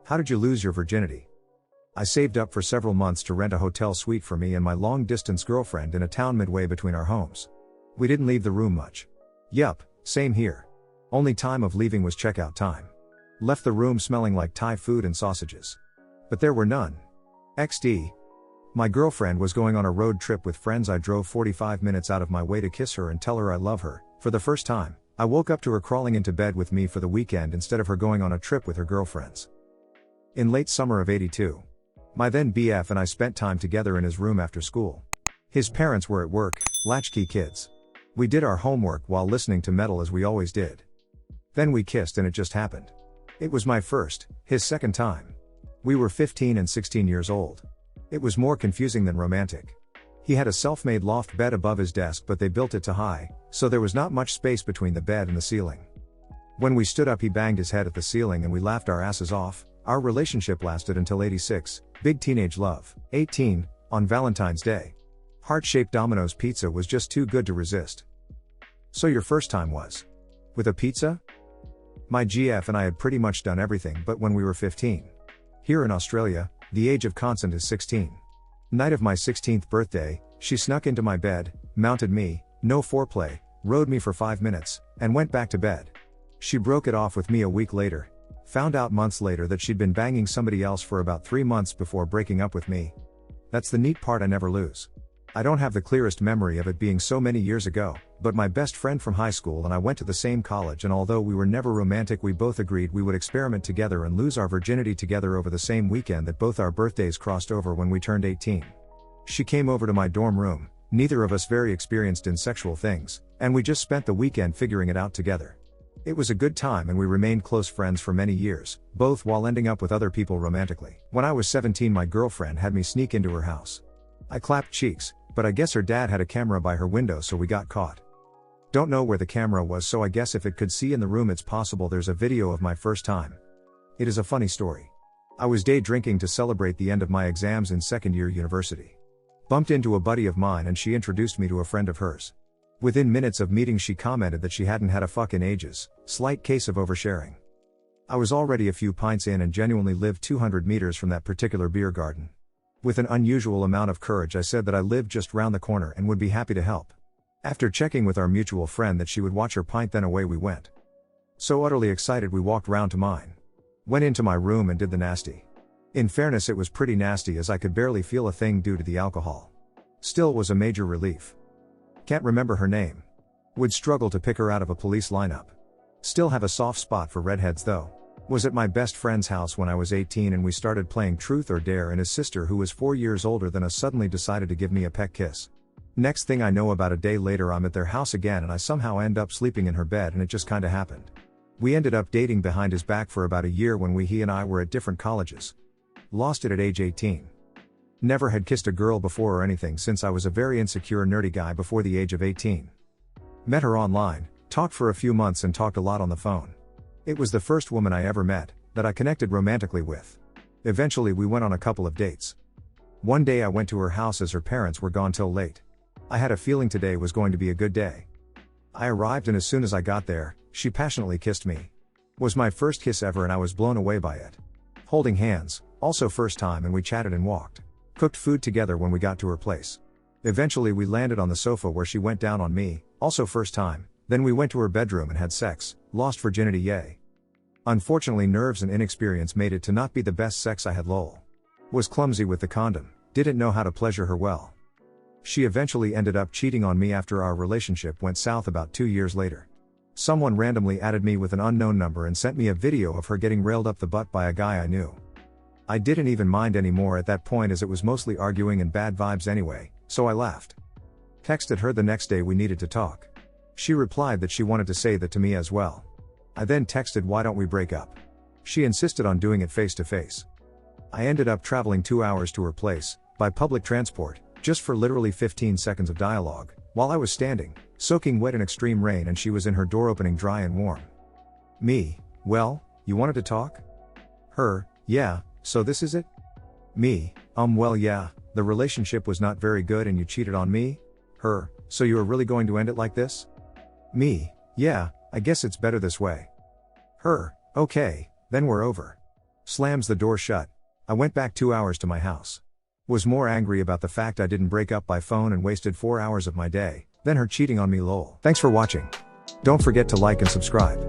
How did you lose your virginity? I saved up for several months to rent a hotel suite for me and my long-distance girlfriend in a town midway between our homes. We didn't leave the room much. Yup, same here. Only time of leaving was checkout time. Left the room smelling like Thai food and sausages. But there were none. XD. My girlfriend was going on a road trip with friends. I drove 45 minutes out of my way to kiss her and tell her I love her. For the first time, I woke up to her crawling into bed with me for the weekend instead of her going on a trip with her girlfriends. In late summer of '82. My then BF and I spent time together in his room after school. His parents were at work, latchkey kids. We did our homework while listening to metal as we always did. Then we kissed and it just happened. It was my first, his second time. We were 15 and 16 years old. It was more confusing than romantic. He had a self-made loft bed above his desk, but they built it too high, so there was not much space between the bed and the ceiling. When we stood up, he banged his head at the ceiling and we laughed our asses off. Our relationship lasted until '86, big teenage love. 18, on Valentine's Day. Heart-shaped Domino's pizza was just too good to resist. So your first time was? With a pizza? My GF and I had pretty much done everything but when we were 15. Here in Australia, the age of consent is 16. Night of my 16th birthday, she snuck into my bed, mounted me, no foreplay, rode me for 5 minutes, and went back to bed. She broke it off with me a week later. Found out months later that she'd been banging somebody else for about 3 months before breaking up with me. That's the neat part I never lose. I don't have the clearest memory of it being so many years ago, but my best friend from high school and I went to the same college, and although we were never romantic, we both agreed we would experiment together and lose our virginity together over the same weekend that both our birthdays crossed over when we turned 18. She came over to my dorm room, neither of us very experienced in sexual things, and we just spent the weekend figuring it out together. It was a good time and we remained close friends for many years, both while ending up with other people romantically. When I was 17, my girlfriend had me sneak into her house. I clapped cheeks, but I guess her dad had a camera by her window, so we got caught. Don't know where the camera was, so I guess if it could see in the room it's possible there's a video of my first time. It is a funny story. I was day drinking to celebrate the end of my exams in second year university. Bumped into a buddy of mine and she introduced me to a friend of hers. Within minutes of meeting she commented that she hadn't had a fuck in ages, slight case of oversharing. I was already a few pints in and genuinely lived 200 meters from that particular beer garden. With an unusual amount of courage I said that I lived just round the corner and would be happy to help. After checking with our mutual friend that she would watch her pint, then away we went. So utterly excited we walked round to mine. Went into my room and did the nasty. In fairness, it was pretty nasty as I could barely feel a thing due to the alcohol. Still was a major relief. Can't remember her name. Would struggle to pick her out of a police lineup. Still have a soft spot for redheads though. Was at my best friend's house when I was 18 and we started playing Truth or Dare, and his sister, who was 4 years older than us, suddenly decided to give me a peck kiss. Next thing I know, about a day later I'm at their house again and I somehow end up sleeping in her bed, and it just kinda happened. We ended up dating behind his back for about a year when he and I were at different colleges. Lost it at age 18. Never had kissed a girl before or anything since I was a very insecure nerdy guy before the age of 18. Met her online, talked for a few months and talked a lot on the phone. It was the first woman I ever met that I connected romantically with. Eventually we went on a couple of dates. One day I went to her house as her parents were gone till late. I had a feeling today was going to be a good day. I arrived and as soon as I got there, she passionately kissed me. Was my first kiss ever and I was blown away by it. Holding hands, also first time, and we chatted and walked. Cooked food together when we got to her place. Eventually we landed on the sofa where she went down on me, also first time, then we went to her bedroom and had sex, lost virginity yay. Unfortunately nerves and inexperience made it to not be the best sex I had lol. Was clumsy with the condom, didn't know how to pleasure her well. She eventually ended up cheating on me after our relationship went south about 2 years later. Someone randomly added me with an unknown number and sent me a video of her getting railed up the butt by a guy I knew. I didn't even mind anymore at that point as it was mostly arguing and bad vibes anyway, so I laughed. Texted her the next day we needed to talk. She replied that she wanted to say that to me as well. I then texted, why don't we break up? She insisted on doing it face to face. I ended up traveling 2 hours to her place, by public transport, just for literally 15 seconds of dialogue, while I was standing, soaking wet in extreme rain and she was in her door opening dry and warm. Me, well, you wanted to talk? Her, yeah, so this is it? Me, well yeah, the relationship was not very good and you cheated on me? Her, so you are really going to end it like this? Me, yeah, I guess it's better this way. Her, okay, then we're over. Slams the door shut. I went back 2 hours to my house. Was more angry about the fact I didn't break up by phone and wasted 4 hours of my day, than her cheating on me lol. Thanks for watching. Don't forget to like and subscribe.